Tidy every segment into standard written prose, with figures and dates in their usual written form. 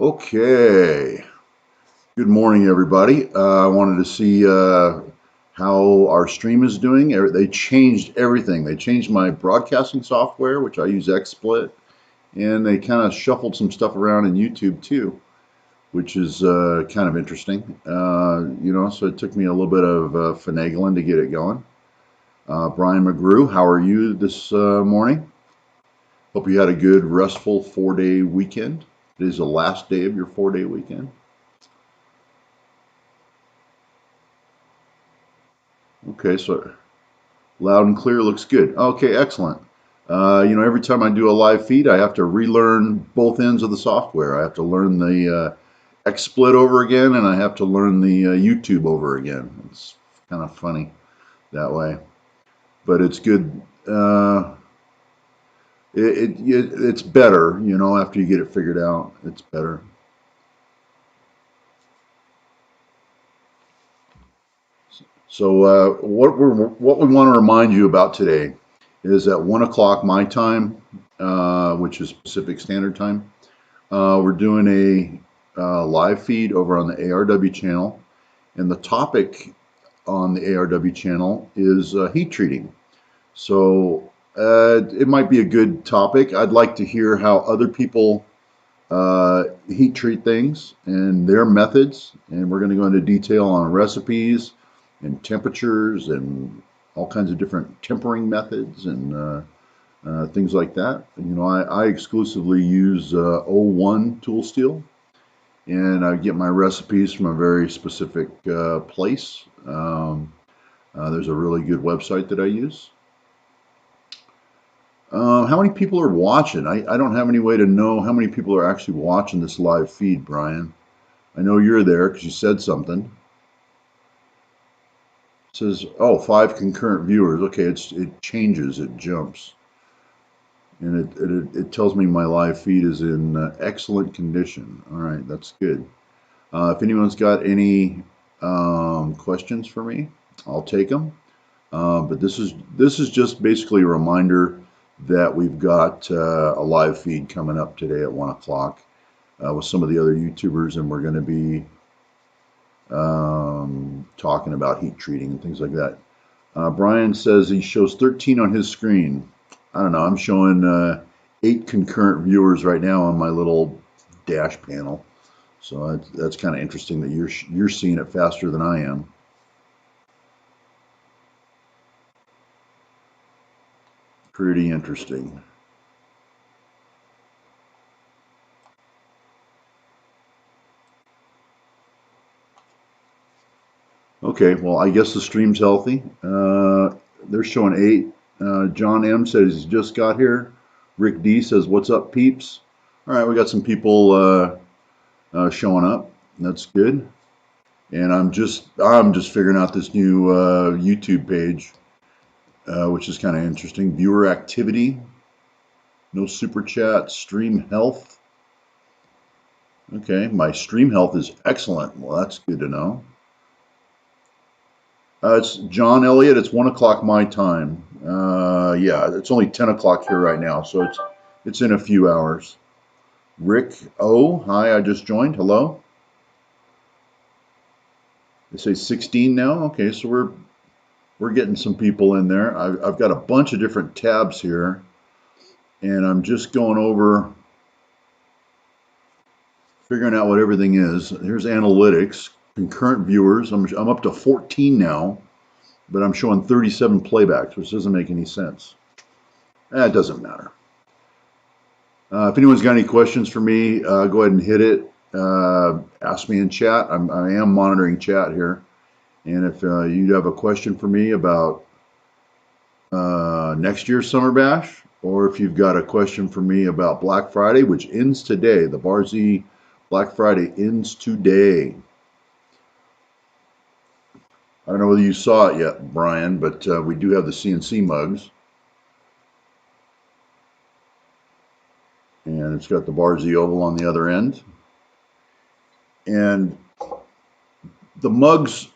Okay. Good morning, everybody. I wanted to see how our stream is doing. They changed everything. They changed my broadcasting software, which I use XSplit, and they kind of shuffled some stuff around in YouTube too, which is kind of interesting. So it took me a little bit of finagling to get it going. Brian McGrew, how are you this morning? Hope you had a good, restful 4-day weekend. It is the last day of your 4-day weekend. Okay, so loud and clear looks good. Okay, excellent. Every time I do a live feed, I have to relearn both ends of the software. I have to learn the XSplit over again, and I have to learn the YouTube over again. It's kind of funny that way, but it's good. It's better, after you get it figured out. It's better. So what we want to remind you about today is at 1 o'clock my time, which is Pacific Standard Time. We're doing a live feed over on the ARW channel, and the topic on the ARW channel is heat treating. So it might be a good topic. I'd like to hear how other people heat treat things and their methods, and we're going to go into detail on recipes and temperatures and all kinds of different tempering methods and things like that. I exclusively use O1 tool steel, and I get my recipes from a very specific place. There's a really good website that I use. How many people are watching? I don't have any way to know how many people are actually watching this live feed, Brian. I know you're there because you said something. It says, oh, 5 concurrent viewers. Okay, it changes, it jumps. And it tells me my live feed is in excellent condition. All right, that's good. If anyone's got any questions for me, I'll take them. But this is just basically a reminder that we've got a live feed coming up today at 1 o'clock with some of the other YouTubers, and we're going to be talking about heat treating and things like that. Brian says he shows 13 on his screen. I don't know. I'm showing 8 concurrent viewers right now on my little dash panel. So that's kind of interesting that you're seeing it faster than I am. Pretty interesting. Okay, well, I guess the stream's healthy. They're showing 8. John M says he's just got here. Rick D says, "What's up, peeps?" All right, we got some people showing up. That's good. And I'm just figuring out this new YouTube page, which is kind of interesting. Viewer activity, no super chat, stream health. Okay, my stream health is excellent. Well, that's good to know. It's John Elliott. It's 1 o'clock my time. Yeah, it's only 10 o'clock here right now, so it's in a few hours. Rick O, hi, I just joined. Hello. They say 16 now. Okay, so we're getting some people in there. I've got a bunch of different tabs here, and I'm just going over, figuring out what everything is. Here's analytics, concurrent viewers. I'm up to 14 now, but I'm showing 37 playbacks, which doesn't make any sense. It doesn't matter. If anyone's got any questions for me, go ahead and hit it. Ask me in chat. I am monitoring chat here. And if you have a question for me about next year's Summer Bash, or if you've got a question for me about Black Friday, which ends today, the Bar Z Black Friday ends today. I don't know whether you saw it yet, Brian, but we do have the Cnc Mugs. And it's got the Bar Z oval on the other end. And the mugs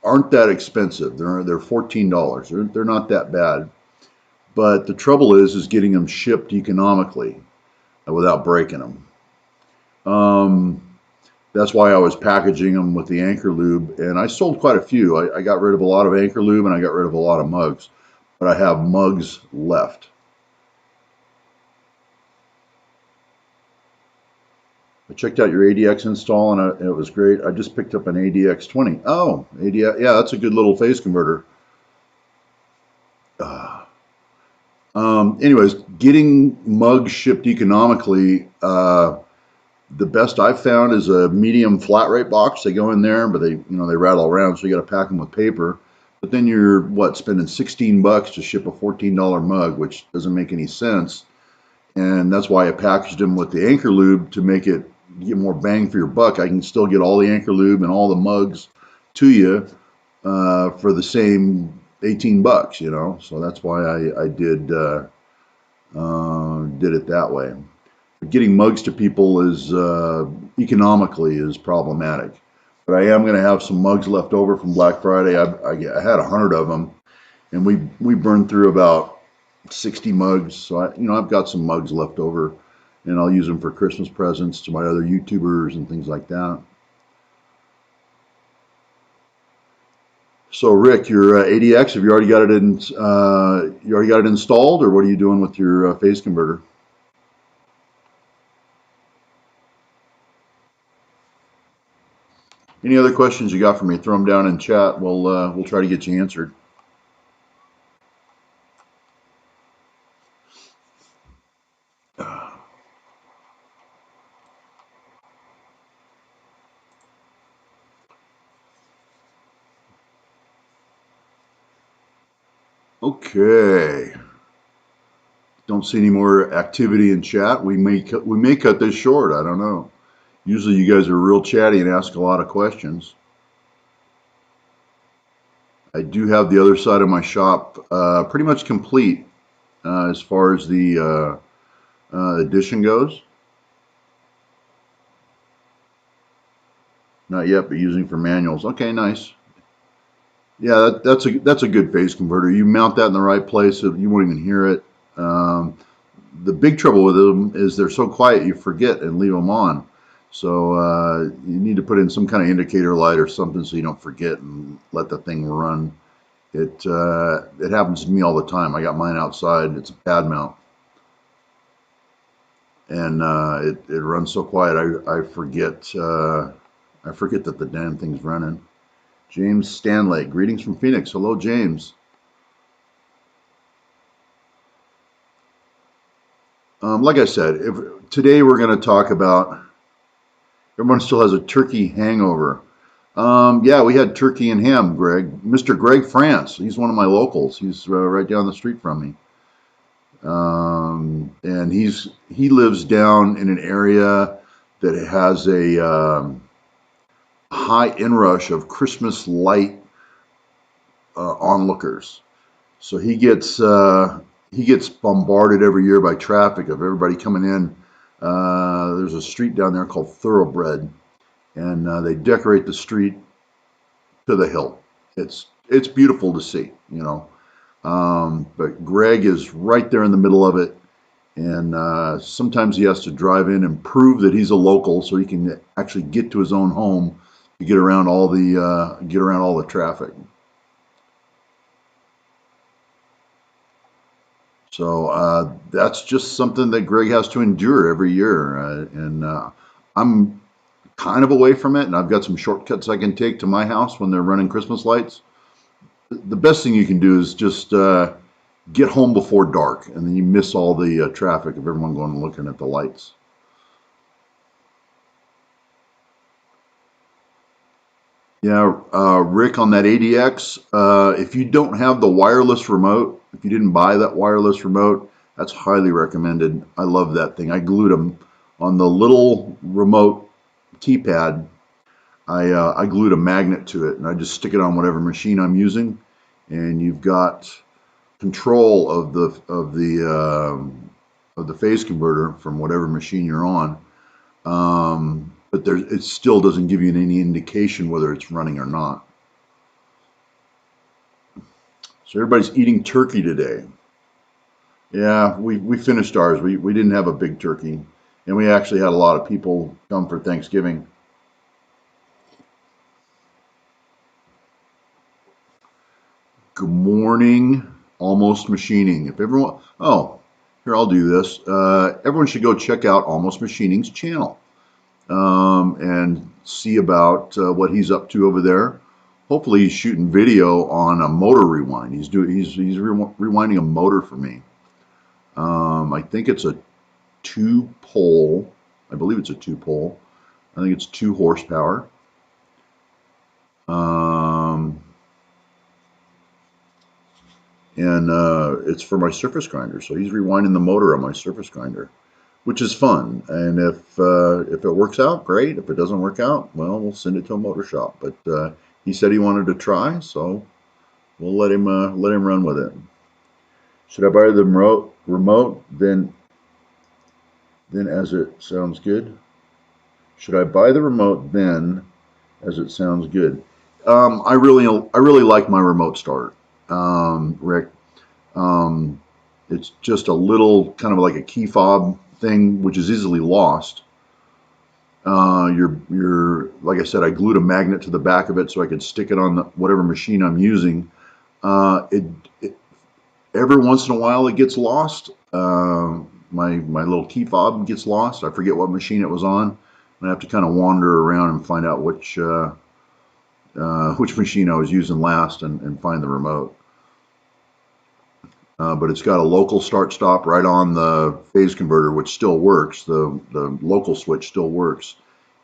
aren't that expensive. They're $14. They're not that bad. But the trouble is getting them shipped economically without breaking them. Um, that's why I was packaging them with the Anchor Lube, and I sold quite a few. I got rid of a lot of Anchor Lube, and I got rid of a lot of mugs, but I have mugs left. I checked out your ADX install, and it was great. I just picked up an ADX 20. Oh, ADX, yeah, that's a good little phase converter. Anyways, getting mugs shipped economically, the best I've found is a medium flat rate box. They go in there, but they rattle around, so you got to pack them with paper. But then you're spending $16 to ship a $14 mug, which doesn't make any sense. And that's why I packaged them with the Anchor Lube to make it get more bang for your buck. I can still get all the Anchor Lube and all the mugs to you for the same $18, So that's why I did it that way. Getting mugs to people is economically is problematic. But I am going to have some mugs left over from Black Friday. I had 100 of them, and we burned through about 60 mugs. So I've got some mugs left over, and I'll use them for Christmas presents to my other YouTubers and things like that. So Rick, your ADX, have you already got it in? You already got it installed, or what are you doing with your phase converter? Any other questions you got for me? Throw them down in chat. We'll try to get you answered. Okay. Don't see any more activity in chat. We may cut this short. I don't know. Usually you guys are real chatty and ask a lot of questions. I do have the other side of my shop pretty much complete as far as the addition goes. Not yet, but using for manuals. Okay, nice. Yeah, that's a good phase converter. You mount that in the right place, you won't even hear it. Um, the big trouble with them is they're so quiet you forget and leave them on. So you need to put in some kind of indicator light or something so you don't forget and let the thing run. It happens to me all the time. I got mine outside. It's a pad mount, and it runs so quiet I forget that the damn thing's running. James Stanley, greetings from Phoenix. Hello, James. Like I said, today we're going to talk about. Everyone still has a turkey hangover. Yeah, we had turkey and ham, Greg. Mr. Greg France. He's one of my locals. He's right down the street from me. And he lives down in an area that has a high inrush of Christmas light onlookers. So he gets bombarded every year by traffic of everybody coming in. There's a street down there called Thoroughbred, and they decorate the street to the hilt. It's beautiful to see. But Greg is right there in the middle of it, and sometimes he has to drive in and prove that he's a local so he can actually get to his own home to get around all the traffic. So that's just something that Greg has to endure every year, and I'm kind of away from it, and I've got some shortcuts I can take to my house when they're running Christmas lights. The best thing you can do is just get home before dark, and then you miss all the traffic of everyone going and looking at the lights. Yeah, Rick, on that ADX, if you don't have the wireless remote, if you didn't buy that wireless remote, that's highly recommended. I love that thing. I glued them on the little remote keypad. I glued a magnet to it, and I just stick it on whatever machine I'm using, and you've got control of the phase converter from whatever machine you're on. But it still doesn't give you any indication whether it's running or not. So everybody's eating turkey today. Yeah, we finished ours. We didn't have a big turkey. And we actually had a lot of people come for Thanksgiving. Good morning, Almost Machining. If everyone, oh, here, I'll do this. Everyone should go check out Almost Machining's channel and see about what he's up to over there. Hopefully, he's shooting video on a motor rewind. He's rewinding a motor for me. I think it's a 2-pole. I believe it's a 2-pole. I think it's 2 horsepower. And it's for my surface grinder. So he's rewinding the motor on my surface grinder, which is fun. And if it works out, great. If it doesn't work out, well, we'll send it to a motor shop. But he said he wanted to try, so we'll let him run with it. Should I buy the remote? Then as it sounds good. Should I buy the remote then, as it sounds good? I really like my remote start, Rick. It's just a little kind of like a key fob thing, which is easily lost. Like I said, I glued a magnet to the back of it so I could stick it on whatever machine I'm using. It every once in a while it gets lost. My little key fob gets lost. I forget what machine it was on, and I have to kind of wander around and find out which machine I was using last and find the remote. But it's got a local start stop right on the phase converter, which still works. The local switch still works,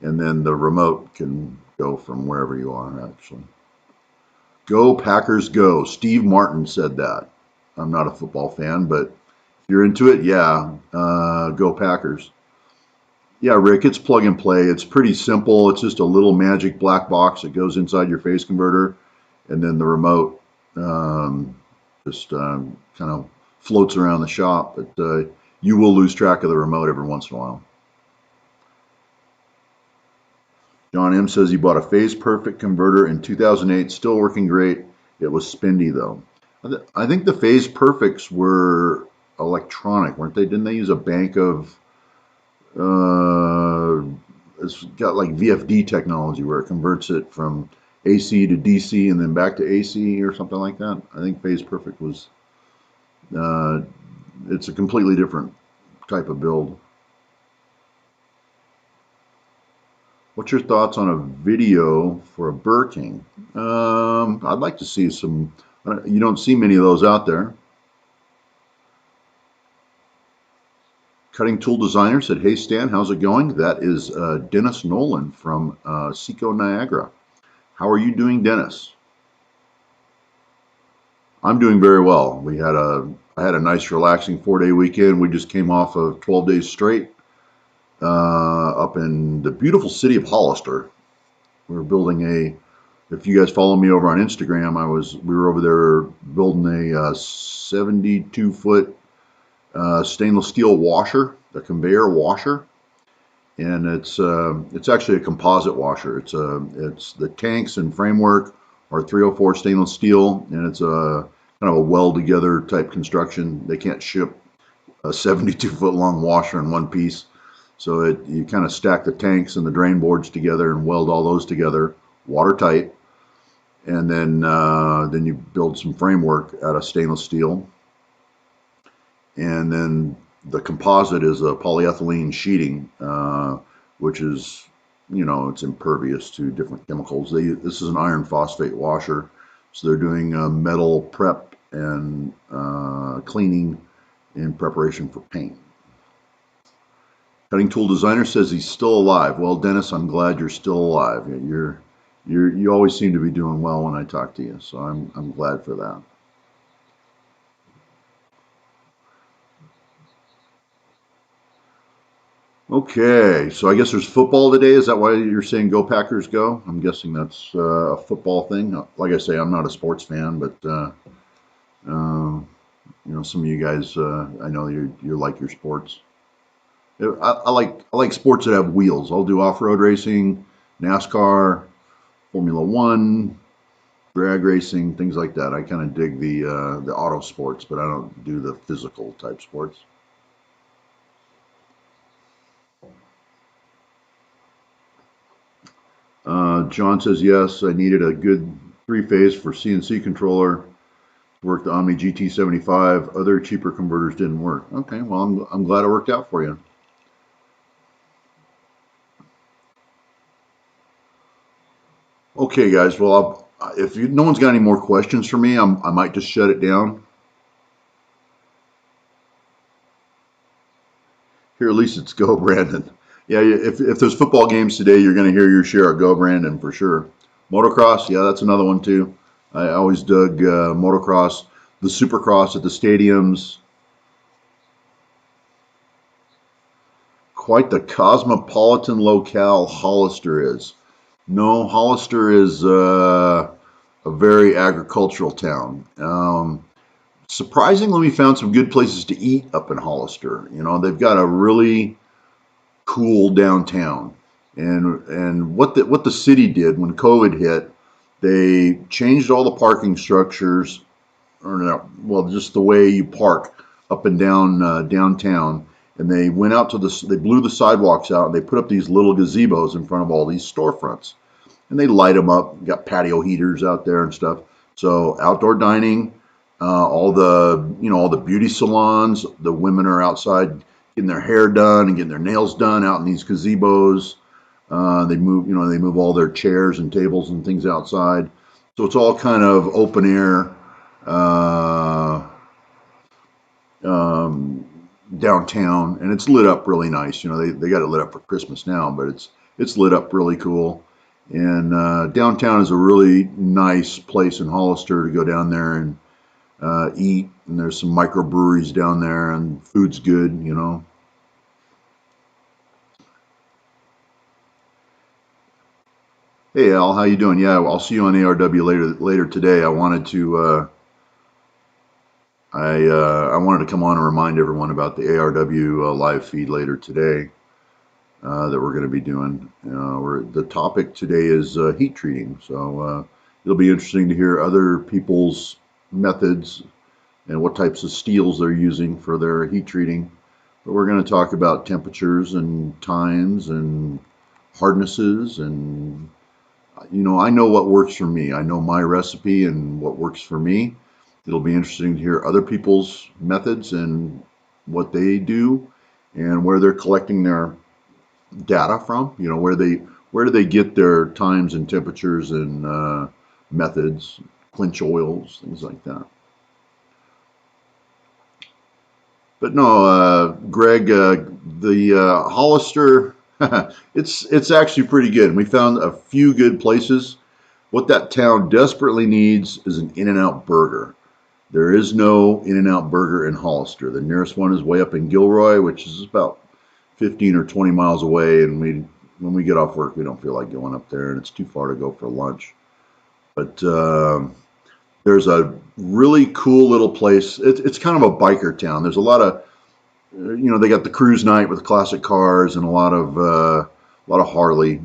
and then the remote can go from wherever you are. Actually, go Packers, go! Steve Martin said that. I'm not a football fan, but if you're into it, yeah, go Packers. Yeah, Rick, it's plug and play. It's pretty simple. It's just a little magic black box that goes inside your phase converter, and then the remote just kind of floats around the shop. But you will lose track of the remote every once in a while. John M says he bought a Phase Perfect converter in 2008, still working great. It was spendy though. I think the Phase Perfects were electronic, weren't they? Didn't they use a bank of it's got like VFD technology where it converts it from AC to DC and then back to AC or something like that. I think Phase Perfect was, it's a completely different type of build. What's your thoughts on a video for a Burr King? I'd like to see some, you don't see many of those out there. Cutting Tool Designer said, hey Stan, how's it going? That is Dennis Nolan from Seco, Niagara. How are you doing, Dennis? I'm doing very well. I had a nice relaxing 4-day weekend. We just came off of 12 days straight up in the beautiful city of Hollister. We were building if you guys follow me over on Instagram, we were over there building a 72-foot stainless steel washer, the conveyor washer, and it's actually a composite washer. It's the tanks and framework are 304 stainless steel, and it's a kind of a weld together type construction. They can't ship a 72-foot long washer in one piece, so you kind of stack the tanks and the drain boards together and weld all those together, watertight, and then you build some framework out of stainless steel. And then the composite is a polyethylene sheeting, which is, it's impervious to different chemicals. This is an iron phosphate washer, so they're doing metal prep and cleaning in preparation for paint. Cutting Tool Designer says he's still alive. Well, Dennis, I'm glad you're still alive. You always seem to be doing well when I talk to you, so I'm glad for that. Okay, so I guess there's football today. Is that why you're saying go Packers go? I'm guessing that's a football thing. Like I say, I'm not a sports fan, but some of you guys, I know you like your sports. I like sports that have wheels. I'll do off-road racing, NASCAR, Formula One, drag racing, things like that. I kind of dig the auto sports, but I don't do the physical type sports. John says, yes, I needed a good three-phase for CNC controller. Worked the Omni GT75. Other cheaper converters didn't work. Okay, well, I'm glad it worked out for you. Okay, guys. Well, if no one's got any more questions for me, I might just shut it down. Here, at least it's go, Brandon. Yeah, if there's football games today, you're going to hear your share of go, Brandon, for sure. Motocross, yeah, that's another one too. I always dug motocross, the supercross at the stadiums. Quite the cosmopolitan locale Hollister is. No, Hollister is a very agricultural town. Surprisingly, we found some good places to eat up in Hollister. You know, they've got a really cool downtown. And what the city did when COVID hit, they changed all the parking structures, or no, well, just the way you park up and down downtown. And they went out to they blew the sidewalks out and they put up these little gazebos in front of all these storefronts. And they light them up, got patio heaters out there and stuff. So outdoor dining, all the beauty salons, the women are outside getting their hair done and getting their nails done out in these gazebos. They move all their chairs and tables and things outside. So it's all kind of open air downtown, and it's lit up really nice. You know, they got it lit up for Christmas now, but it's lit up really cool. And downtown is a really nice place in Hollister to go down there and eat. And there's some microbreweries down there, and food's good. You know. Hey Al, how you doing? Yeah, I'll see you on ARW later today. I wanted to come on and remind everyone about the ARW live feed later today that we're going to be doing. The topic today is heat treating, so it'll be interesting to hear other people's methods and what types of steels they're using for their heat treating. But we're going to talk about temperatures and times and hardnesses, and I know what works for me. I know my recipe and what works for me. It'll be interesting to hear other people's methods and what they do and where they're collecting their data from. You know, where do they get their times and temperatures and methods, clinch oils, things like that. But no, Greg, the Hollister, it's actually pretty good. We found a few good places. What that town desperately needs is an In-N-Out burger. There is no In-N-Out burger in Hollister. The nearest one is way up in Gilroy, which is about 15 or 20 miles away. And when we get off work, we don't feel like going up there, and it's too far to go for lunch. But there's a really cool little place. It's kind of a biker town. There's a lot of, they got the cruise night with classic cars and a lot of Harley,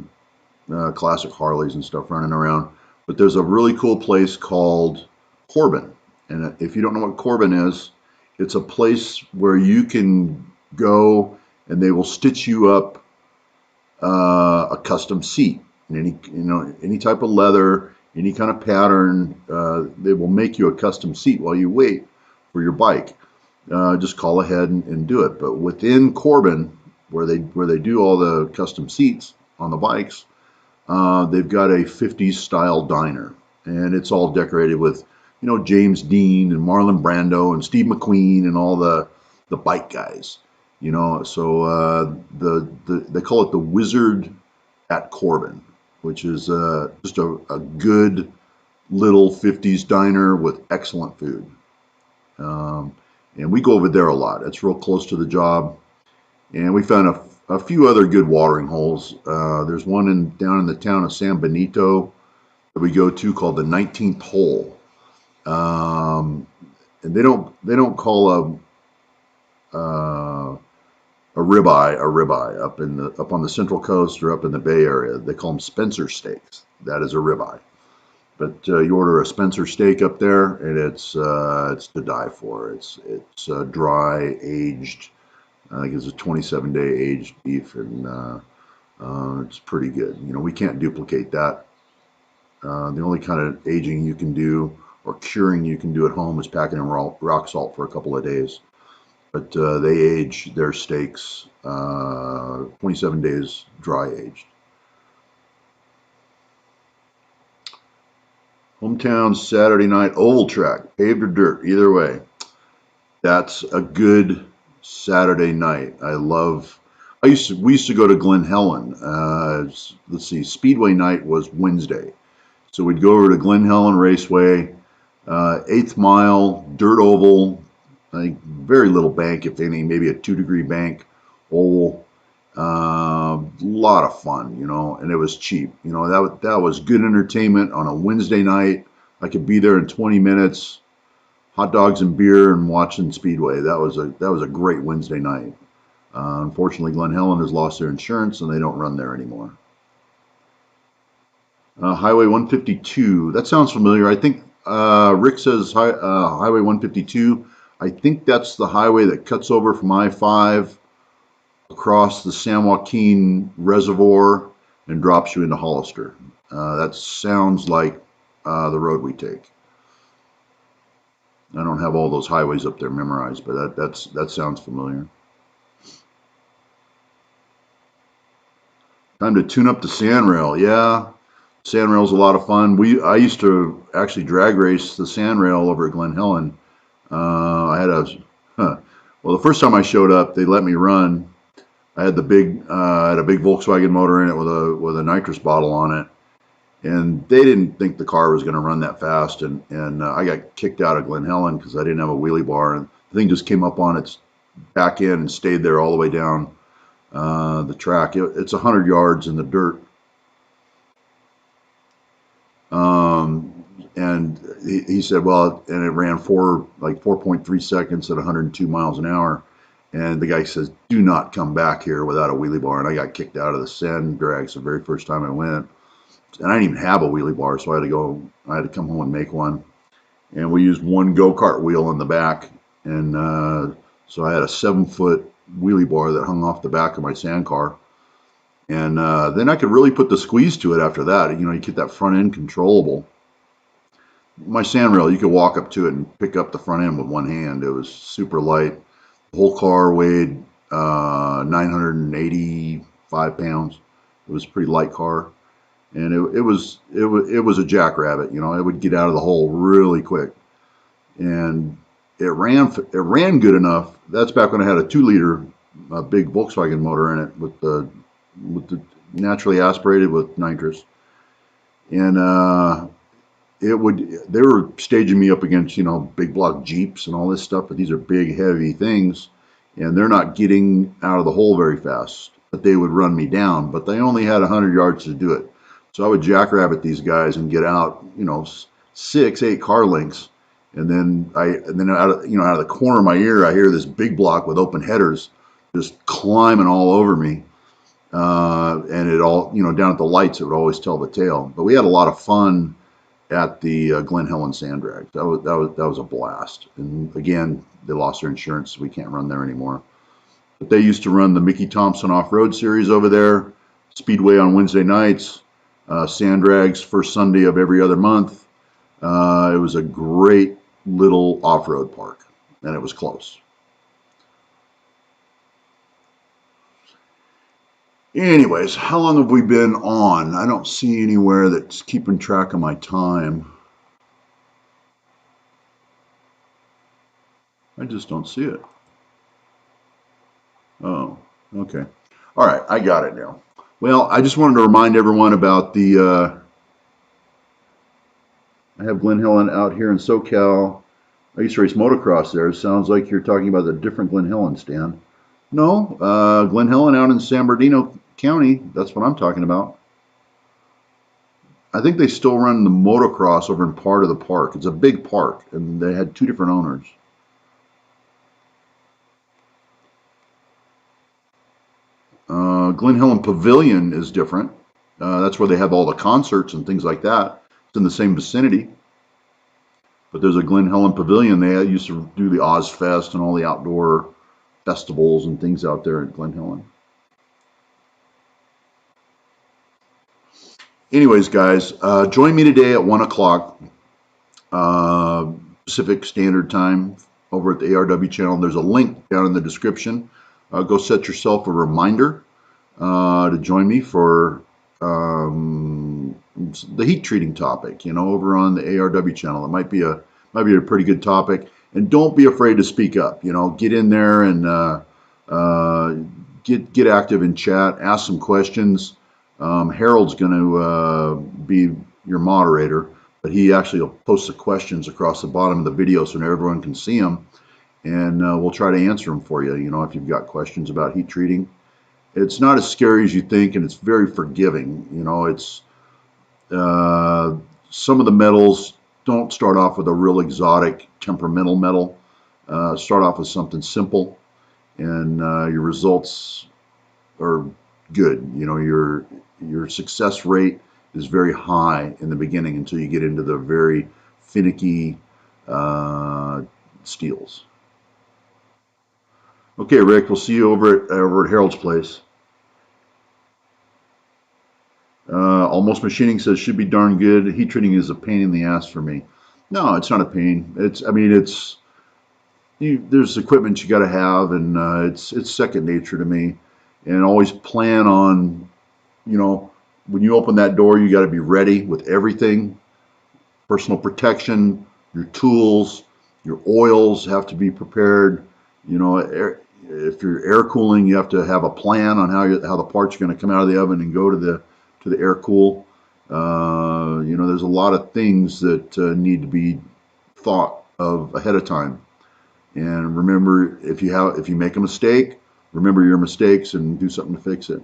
classic Harleys and stuff running around. But there's a really cool place called Corbin. And if you don't know what Corbin is, it's a place where you can go and they will stitch you up a custom seat. Any type of leather, any kind of pattern, they will make you a custom seat while you wait for your bike. Just call ahead and do it. But within Corbin, where they do all the custom seats on the bikes, they've got a 50s style diner, and it's all decorated with James Dean and Marlon Brando and Steve McQueen and all the bike guys. So they call it the Wizard at Corbin, which is just a good little 50s diner with excellent food. And we go over there a lot. It's real close to the job. And we found a few other good watering holes. There's one down in the town of San Benito that we go to called the 19th Hole. And they don't call a ribeye up on the Central Coast or up in the Bay Area. They call them Spencer steaks. That is a ribeye. But you order a Spencer steak up there, and it's to die for. It's dry aged. I think it's a 27-day aged beef, and it's pretty good. We can't duplicate that The only kind of aging you can do or curing you can do at home is packing in rock salt for a couple of days. But they age their steaks 27 days dry aged. Hometown Saturday night oval track, paved or dirt, either way. That's a good Saturday night. We used to go to Glen Helen. Let's see, Speedway night was Wednesday. So we'd go over to Glen Helen Raceway, 8th mile, dirt oval, I think very little bank, if any, maybe a 2-degree bank, oval. Lot of fun, and it was cheap. That was good entertainment on a Wednesday night. I could be there in 20 minutes, hot dogs and beer, and watching Speedway. That was a great Wednesday night. Unfortunately, Glen Helen has lost their insurance and they don't run there anymore. Highway 152. That sounds familiar. I think Rick says Highway 152. I think that's the highway that cuts over from I-5 across the San Joaquin Reservoir and drops you into Hollister. That sounds like the road we take. I don't have all those highways up there memorized, but that sounds familiar. Time to tune up the sand rail. Yeah, sand rail's a lot of fun. I used to actually drag race the sand rail over at Glen Helen. Well, the first time I showed up, they let me run. I had a big Volkswagen motor in it with a nitrous bottle on it, and they didn't think the car was going to run that fast, and I got kicked out of Glen Helen because I didn't have a wheelie bar, and the thing just came up on its back end and stayed there all the way down the track. It's 100 yards in the dirt. And he said, well, and it ran 4.3 seconds at 102 miles an hour. And the guy says, do not come back here without a wheelie bar. And I got kicked out of the sand drags the very first time I went. And I didn't even have a wheelie bar, so I had to come home and make one. And we used one go-kart wheel in the back. And so I had a 7-foot wheelie bar that hung off the back of my sand car. And then I could really put the squeeze to it after that. You get that front end controllable. My sand rail, you could walk up to it and pick up the front end with one hand. It was super light. The whole car weighed 985 pounds. It was a pretty light car, and it was a jackrabbit. It would get out of the hole really quick, and it ran good enough. That's back when I had a 2-liter big Volkswagen motor in it with the naturally aspirated with nitrous, and they were staging me up against, big block Jeeps and all this stuff, but these are big, heavy things, and they're not getting out of the hole very fast, but they would run me down, but they only had 100 yards to do it. So I would jackrabbit these guys and get out, 6-8 car lengths. And then out of the corner of my ear, I hear this big block with open headers just climbing all over me. And it all, down at the lights, it would always tell the tale. But we had a lot of fun at the Glen Helen sand drag. That was a blast. And again, they lost their insurance, so we can't run there anymore. But they used to run the Mickey Thompson Off-Road Series over there, Speedway on Wednesday nights, sand drags first Sunday of every other month. It was a great little off-road park, and it was close. Anyways, how long have we been on? I don't see anywhere that's keeping track of my time. I just don't see it. Oh, okay. All right, I got it now. Well, I just wanted to remind everyone about I have Glen Helen out here in SoCal. I used to race motocross there. It sounds like you're talking about a different Glen Helen, Stan. No, Glen Helen out in San Bernardino County. That's what I'm talking about. I think they still run the motocross over in part of the park. It's a big park, and they had 2 different owners. Glen Helen Pavilion is different. That's where they have all the concerts and things like that. It's in the same vicinity. But there's a Glen Helen Pavilion. They used to do the Oz Fest and all the outdoor festivals and things out there at Glen Helen. Anyways, guys, join me today at 1 o'clock Pacific Standard Time over at the ARW channel. There's a link down in the description. Go set yourself a reminder to join me for the heat treating topic, over on the ARW channel. It might be a pretty good topic. And don't be afraid to speak up. Get in there and get active in chat. Ask some questions. Harold's going to be your moderator, but he actually will post the questions across the bottom of the video so everyone can see them, and we'll try to answer them for you. If you've got questions about heat treating, it's not as scary as you think, and it's very forgiving. It's some of the metals don't start off with a real exotic temperamental metal. Start off with something simple, and your results are good. Your success rate is very high in the beginning until you get into the very finicky steels. Okay, Rick, we'll see you over at Harold's place. Almost Machining says should be darn good. Heat treating is a pain in the ass for me. No, it's not a pain. There's equipment you got to have, and it's second nature to me. And always plan on, when you open that door, you got to be ready with everything. Personal protection, your tools, your oils have to be prepared. If you're air cooling, you have to have a plan on how the parts are going to come out of the oven and go to the air cool. There's a lot of things that need to be thought of ahead of time. And remember, if you make a mistake, remember your mistakes and do something to fix it.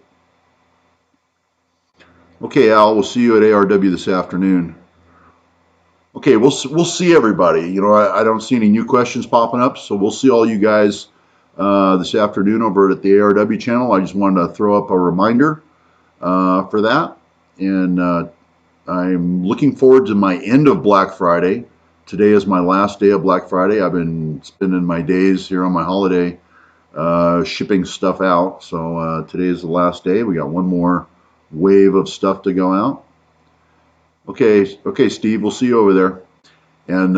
Okay, Al, we'll see you at ARW this afternoon. Okay, we'll see everybody. I don't see any new questions popping up, so we'll see all you guys this afternoon over at the ARW channel. I just wanted to throw up a reminder for that. And I'm looking forward to my end of Black Friday. Today is my last day of Black Friday. I've been spending my days here on my holiday shipping stuff out. So today is the last day. We got one more wave of stuff to go out. Okay, Steve, we'll see you over there. And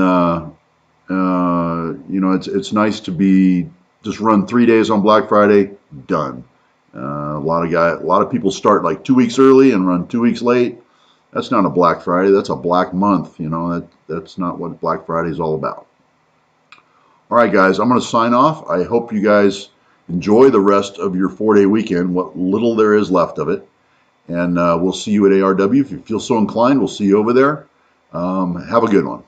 it's nice to be just run 3 days on Black Friday, done. A lot of people start like 2 weeks early and run 2 weeks late. That's not a Black Friday. That's a black month. That's not what Black Friday is all about. All right, guys, I'm going to sign off. I hope you guys enjoy the rest of your 4-day weekend, what little there is left of it. And we'll see you at ARW. If you feel so inclined, we'll see you over there. Have a good one.